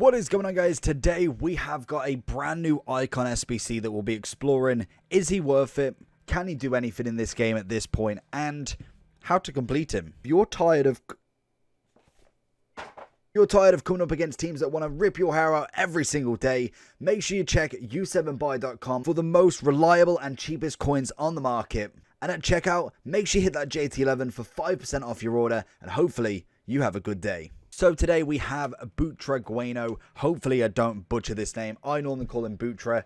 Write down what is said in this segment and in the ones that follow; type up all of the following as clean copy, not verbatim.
What is going on, guys? Today we have got a brand new icon SBC that we'll be exploring. Is he worth it? Can he do anything in this game at this point? And how to complete him. If you're tired of coming up against teams that want to rip your hair out every single day, make sure you check u7buy.com for the most reliable and cheapest coins on the market. And at checkout, make sure you hit that JT11 for 5% off your order, and hopefully you have a good day. So today we have Butragueno. Hopefully I don't butcher this name. I normally call him Butra.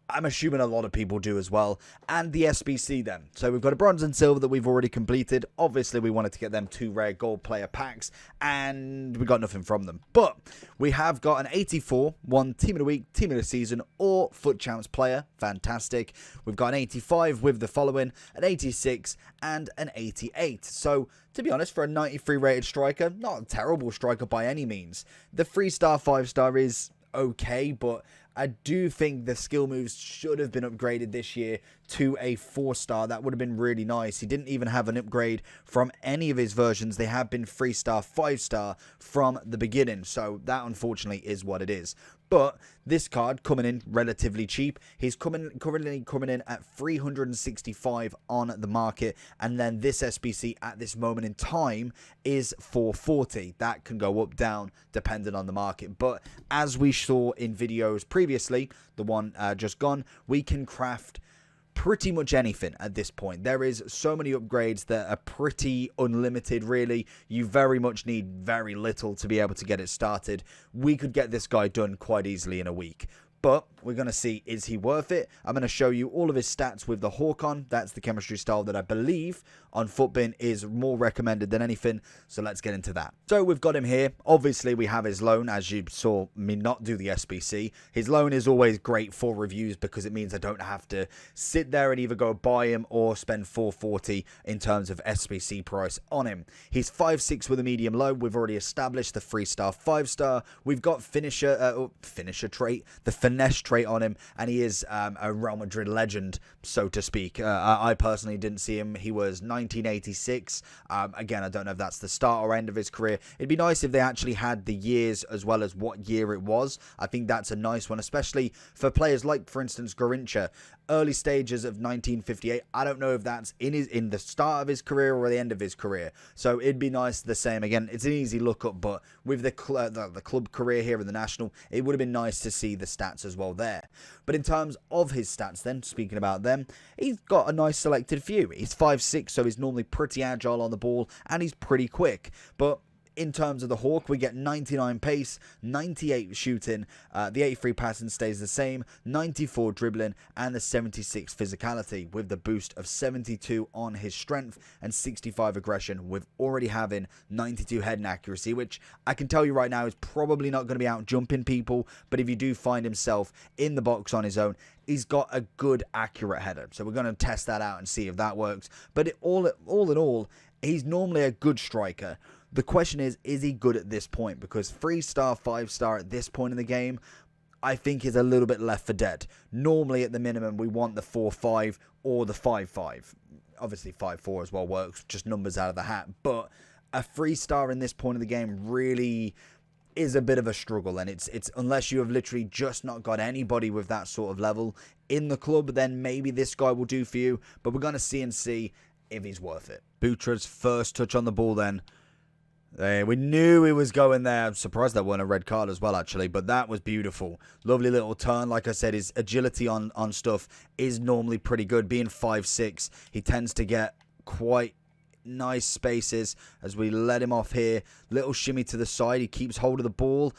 I'm assuming a lot of people do as well. And the SBC then. So we've got a bronze and silver that we've already completed. Obviously we wanted to get them 2 rare gold player packs, and we got nothing from them. But we have got an 84, one team of the week, team of the season, or foot champs player. Fantastic. We've got an 85 with the following, an 86, and an 88. So to be honest, for a 93 rated striker, not a terrible striker by any means. The 3-star, 5-star is okay, but I do think the skill moves should have been upgraded this year to a 4-star. That would have been really nice. He didn't even have an upgrade from any of his versions. They have been 3-star, 5-star from the beginning. So that unfortunately is what it is. But this card coming in relatively cheap. He's currently coming in at 365 on the market. And then this SBC at this moment in time is 440. That can go up, down, depending on the market. But as we saw in videos previously, the one just gone, we can craft pretty much anything at this point. There is so many upgrades that are pretty unlimited, really. You very much need very little to be able to get it started. We could get this guy done quite easily in a week. But we're going to see, is he worth it? I'm going to show you all of his stats with the Hawk on. That's the chemistry style that I believe on Footbin is more recommended than anything. So let's get into that. So we've got him here. Obviously, we have his loan, as you saw me not do the SBC. His loan is always great for reviews because it means I don't have to sit there and either go buy him or spend 440 in terms of SBC price on him. He's 5'6" with a medium low. We've already established the 3-star, 5-star. We've got finisher trait, the finesse trait on him, and he is a Real Madrid legend, so to speak. I personally didn't see him. He was 1986. Again, I don't know if that's the start or end of his career. It'd be nice if they actually had the years as well as what year it was. I think that's a nice one, especially for players like, for instance, Garincha. Early stages of 1958. I don't know if that's in the start of his career or the end of his career. So it'd be nice the same. Again, it's an easy lookup, but with the club career here in the national, it would have been nice to see the stats as well there. But in terms of his stats then, speaking about them, he's got a nice selected few. He's 5'6", so he's normally pretty agile on the ball, and he's pretty quick. But in terms of the Hawk, we get 99 pace, 98 shooting, the 83 passing stays the same, 94 dribbling, and the 76 physicality, with the boost of 72 on his strength and 65 aggression, with already having 92 heading accuracy, which I can tell you right now is probably not going to be out jumping people, but if you do find himself in the box on his own, he's got a good accurate header. So we're going to test that out and see if that works. But all in all, he's normally a good striker. The question is he good at this point? Because 3-star, 5-star at this point in the game, I think is a little bit left for dead. Normally, at the minimum, we want the 4-5 or the 5-5. Obviously, 5-4 as well works, just numbers out of the hat. But a 3-star in this point of the game really is a bit of a struggle. And it's unless you have literally just not got anybody with that sort of level in the club, then maybe this guy will do for you. But we're going to see if he's worth it. Butra's first touch on the ball then. We knew he was going there. I'm surprised that wasn't a red card as well, actually. But that was beautiful. Lovely little turn. Like I said, his agility on stuff is normally pretty good. Being 5'6", he tends to get quite nice spaces as we let him off here. Little shimmy to the side. He keeps hold of the ball.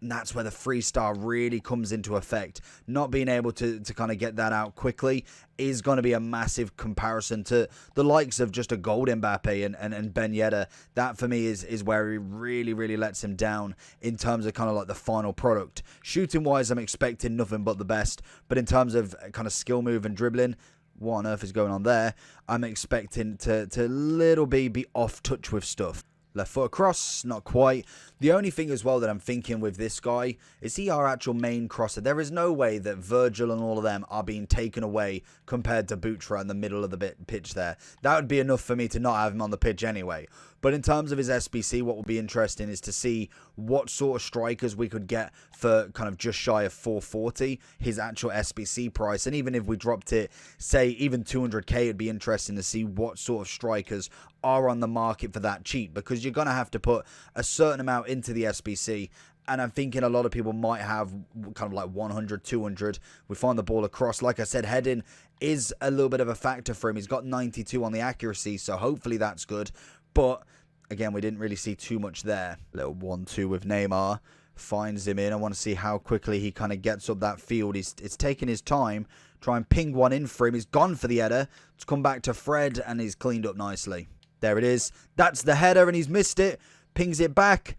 And that's where the 3-star really comes into effect. Not being able to kind of get that out quickly is going to be a massive comparison to the likes of just a gold Mbappe and Ben Yedder. That for me is where he really lets him down in terms of kind of like the final product. Shooting wise, I'm expecting nothing but the best. But in terms of kind of skill move and dribbling, what on earth is going on there? I'm expecting to little be off touch with stuff. Left foot across, not quite. The only thing as well that I'm thinking with this guy is he our actual main crosser. There is no way that Virgil and all of them are being taken away compared to Butra in the middle of the pitch there. That would be enough for me to not have him on the pitch anyway. But in terms of his SBC, what will be interesting is to see what sort of strikers we could get for kind of just shy of 440, his actual SBC price. And even if we dropped it, say even 200k, it'd be interesting to see what sort of strikers are on the market for that cheap, because you're going to have to put a certain amount into the SBC. And I'm thinking a lot of people might have kind of like 100, 200. We find the ball across. Like I said, heading is a little bit of a factor for him. He's got 92 on the accuracy, so hopefully that's good. But again, we didn't really see too much there. Little 1-2 with Neymar. Finds him in. I want to see how quickly he kind of gets up that field. It's taking his time. Try and ping one in for him. He's gone for the header. It's come back to Fred, and he's cleaned up nicely. There it is. That's the header, and he's missed it. Pings it back.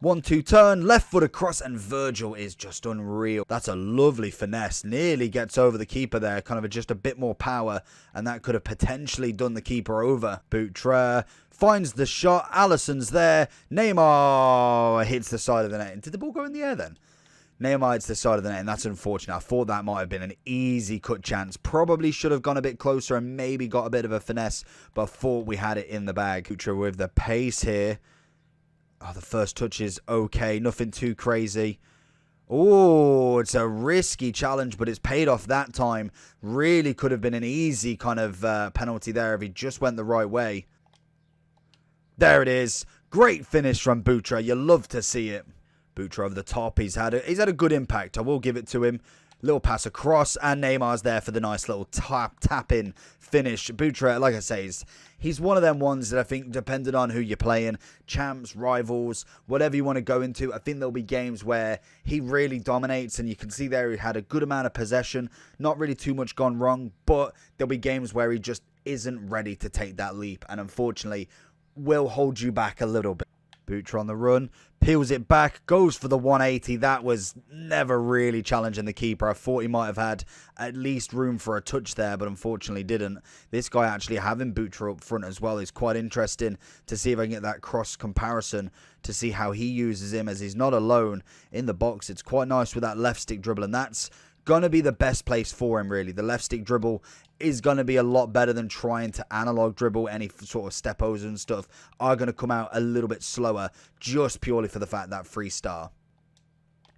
1-2 turn, left foot across, and Virgil is just unreal. That's a lovely finesse. Nearly gets over the keeper there. Kind of just a bit more power, and that could have potentially done the keeper over. Butragueno finds the shot. Alisson's there. Neymar hits the side of the net. Did the ball go in the air then? Neymar hits the side of the net, and that's unfortunate. I thought that might have been an easy cut chance. Probably should have gone a bit closer and maybe got a bit of a finesse, but thought we had it in the bag. Butragueno with the pace here. Oh, the first touch is okay. Nothing too crazy. Oh, it's a risky challenge, but it's paid off that time. Really could have been an easy kind of penalty there if he just went the right way. There it is. Great finish from Butragueno. You love to see it. Butragueno over the top. He's had a good impact. I will give it to him. Little pass across, and Neymar's there for the nice little tap-in finish. Butragueno, like I say, he's one of them ones that I think, depending on who you're playing, champs, rivals, whatever you want to go into, I think there'll be games where he really dominates, and you can see there he had a good amount of possession, not really too much gone wrong, but there'll be games where he just isn't ready to take that leap, and unfortunately will hold you back a little bit. Butragueno on the run, peels it back, goes for the 180. That was never really challenging the keeper. I thought he might have had at least room for a touch there, but unfortunately didn't. This guy actually having Butragueno up front as well is quite interesting to see if I can get that cross comparison to see how he uses him, as he's not alone in the box. It's quite nice with that left stick dribble, and that's going to be the best place for him, really. The left stick dribble is going to be a lot better than trying to analog dribble. Any sort of step-overs and stuff are going to come out a little bit slower, just purely for the fact that 3-star.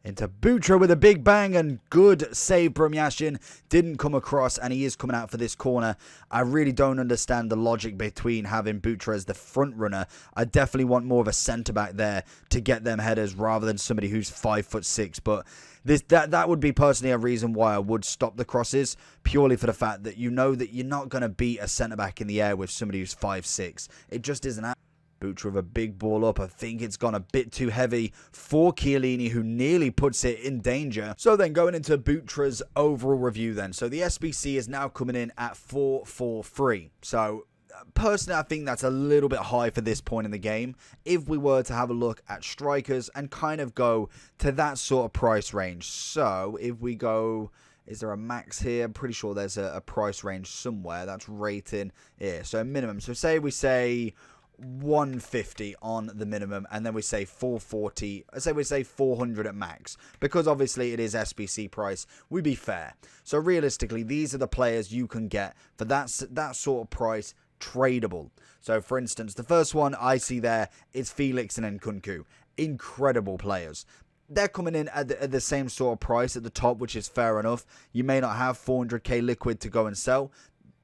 Into Butragueno with a big bang, and good save from Yashin. Didn't come across, and he is coming out for this corner. I really don't understand the logic between having Butragueno as the front runner. I definitely want more of a centre-back there to get them headers rather than somebody who's 5'6", but that would be personally a reason why I would stop the crosses, purely for the fact that you know that you're not going to beat a centre-back in the air with somebody who's 5'6". It just isn't happening. Butragueno with a big ball up. I think it's gone a bit too heavy for Chiellini, who nearly puts it in danger. So then going into Butragueno's overall review then. So the SBC is now coming in at 443. So personally, I think that's a little bit high for this point in the game. If we were to have a look at strikers and kind of go to that sort of price range. So if we go, is there a max here? I'm pretty sure there's a price range somewhere that's rating here. So minimum. So say we say 150 on the minimum, and then we say 440, say we say 400 at max, because obviously it is SBC price. We'd be fair. So realistically, these are the players you can get for that sort of price, tradable. So for instance, the first one I see there is Felix and Nkunku. Incredible players. They're coming in at the same sort of price at the top, which is fair enough. You may not have 400k liquid to go and sell.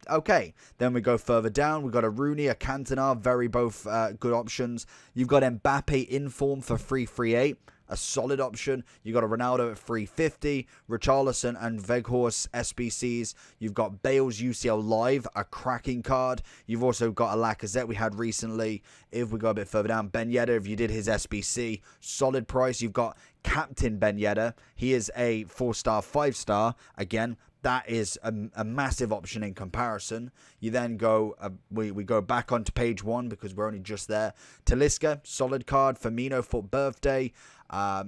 Okay, then we go further down. We've got a Rooney, a Cantona, very both good options. You've got Mbappe in form for 338, a solid option. You've got a Ronaldo at 350, Richarlison and Weghorst SBCs. You've got Bale's UCL Live, a cracking card. You've also got a Lacazette we had recently. If we go a bit further down, Ben Yedder, if you did his SBC, solid price. You've got Captain Ben Yedder. He is a 4-star, 5-star. Again, that is a massive option in comparison. You then go, we go back onto page 1 because we're only just there. Talisca, solid card. Firmino, foot birthday.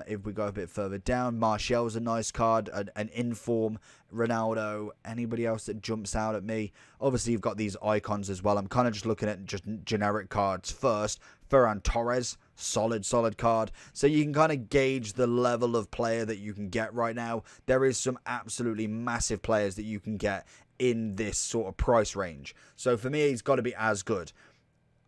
If we go a bit further down, Martial's a nice card. An inform, Ronaldo. Anybody else that jumps out at me? Obviously, you've got these icons as well. I'm kind of just looking at just generic cards first. Ferran Torres, solid card. So you can kind of gauge the level of player that you can get right now. There is some absolutely massive players that you can get in this sort of price range. So for me, he's got to be as good.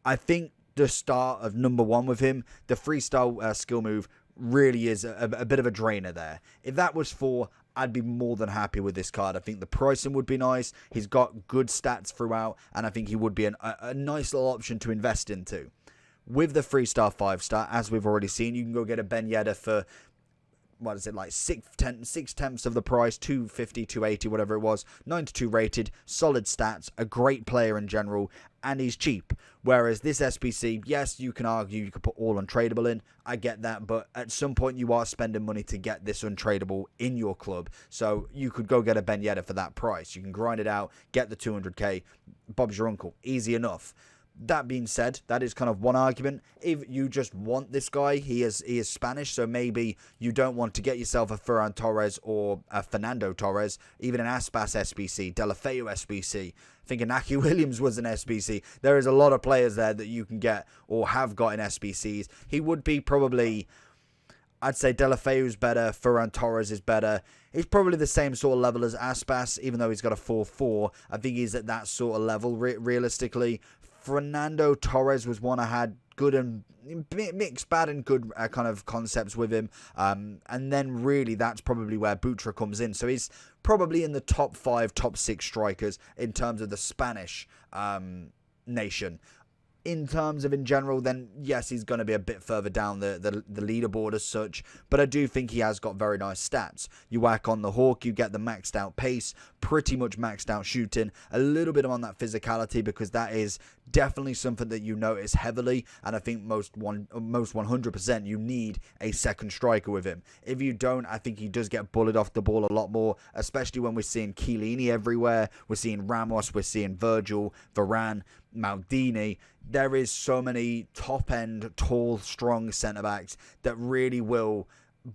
I think the start of number 1 with him, the freestyle skill move really is a bit of a drainer there. If that was 4, I'd be more than happy with this card. I think the pricing would be nice. He's got good stats throughout, and I think he would be a nice little option to invest into. With the 3-star, 5-star, as we've already seen, you can go get a Ben Yedder for, what is it, like 6/10 of the price, 250, 280, whatever it was, 92 rated, solid stats, a great player in general, and he's cheap. Whereas this SBC, yes, you can argue you could put all untradeable in, I get that, but at some point you are spending money to get this untradeable in your club, so you could go get a Ben Yedder for that price. You can grind it out, get the 200k, Bob's your uncle, easy enough. That being said, that is kind of one argument. If you just want this guy, he is Spanish, so maybe you don't want to get yourself a Ferran Torres or a Fernando Torres, even an Aspas SBC, Deulofeu SBC. I think Inaki Williams was an SBC. There is a lot of players there that you can get or have got in SBCs. He would be probably, I'd say Deulofeu's better, Ferran Torres is better. He's probably the same sort of level as Aspas, even though he's got a 4-4. I think he's at that sort of level realistically. Fernando Torres was one I had good and mixed, bad and good kind of concepts with him. And then really that's probably where Butra comes in. So he's probably in the top 5, top 6 strikers in terms of the Spanish nation. In terms of in general, then yes, he's going to be a bit further down the leaderboard as such, but I do think he has got very nice stats. You whack on the Hawk, you get the maxed out pace, pretty much maxed out shooting, a little bit on that physicality, because that is definitely something that you notice heavily, and I think most 100% you need a second striker with him. If you don't, I think he does get bullied off the ball a lot more, especially when we're seeing Chiellini everywhere, we're seeing Ramos, we're seeing Virgil, Varane, Maldini. There is so many top-end, tall, strong centre-backs that really will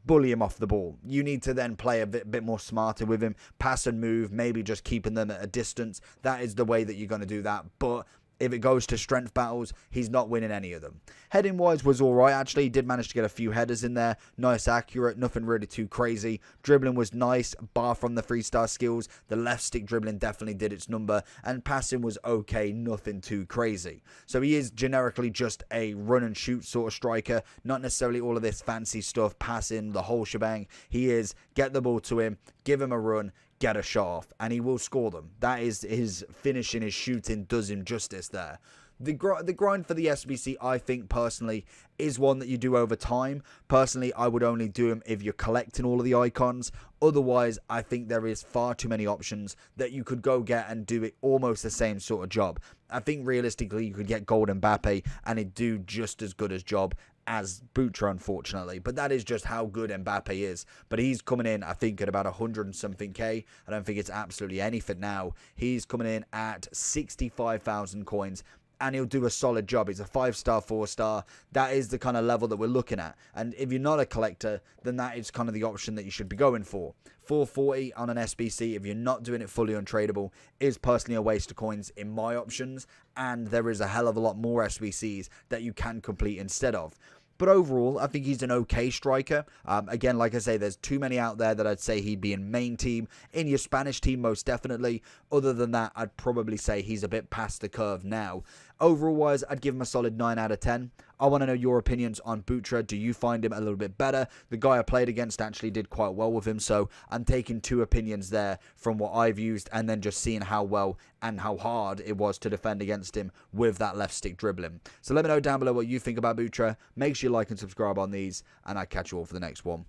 bully him off the ball. You need to then play a bit more smarter with him, pass and move, maybe just keeping them at a distance. That is the way that you're going to do that, but if it goes to strength battles, he's not winning any of them. Heading wise was alright actually. He did manage to get a few headers in there. Nice, accurate, nothing really too crazy. Dribbling was nice, bar from the 3-star skills. The left stick dribbling definitely did its number. And passing was okay, nothing too crazy. So he is generically just a run and shoot sort of striker. Not necessarily all of this fancy stuff, passing, the whole shebang. He is, get the ball to him, give him a run, get a shot off, and he will score them. That is his finishing, his shooting does him justice there. The grind for the SBC, I think personally, is one that you do over time. Personally, I would only do them if you're collecting all of the icons. Otherwise, I think there is far too many options that you could go get and do it almost the same sort of job. I think realistically, you could get Gold Mbappe and it'd do just as good a job as Butra, unfortunately, but that is just how good Mbappe is. But he's coming in, I think, at about 100 and something K. I don't think it's absolutely anything now. He's coming in at 65,000 coins, and he'll do a solid job. He's a 5-star, 4-star. That is the kind of level that we're looking at. And if you're not a collector, then that is kind of the option that you should be going for. 440 on an SBC, if you're not doing it fully untradeable, is personally a waste of coins in my options. And there is a hell of a lot more SBCs that you can complete instead of. But overall, I think he's an okay striker. Again, like I say, there's too many out there that I'd say he'd be in main team. In your Spanish team, most definitely. Other than that, I'd probably say he's a bit past the curve now. Overall-wise, I'd give him a solid 9 out of 10. I want to know your opinions on Butra. Do you find him a little bit better? The guy I played against actually did quite well with him, so I'm taking 2 opinions there from what I've used and then just seeing how well and how hard it was to defend against him with that left stick dribbling. So let me know down below what you think about Butra. Make sure you like and subscribe on these, and I'll catch you all for the next one.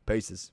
Peace.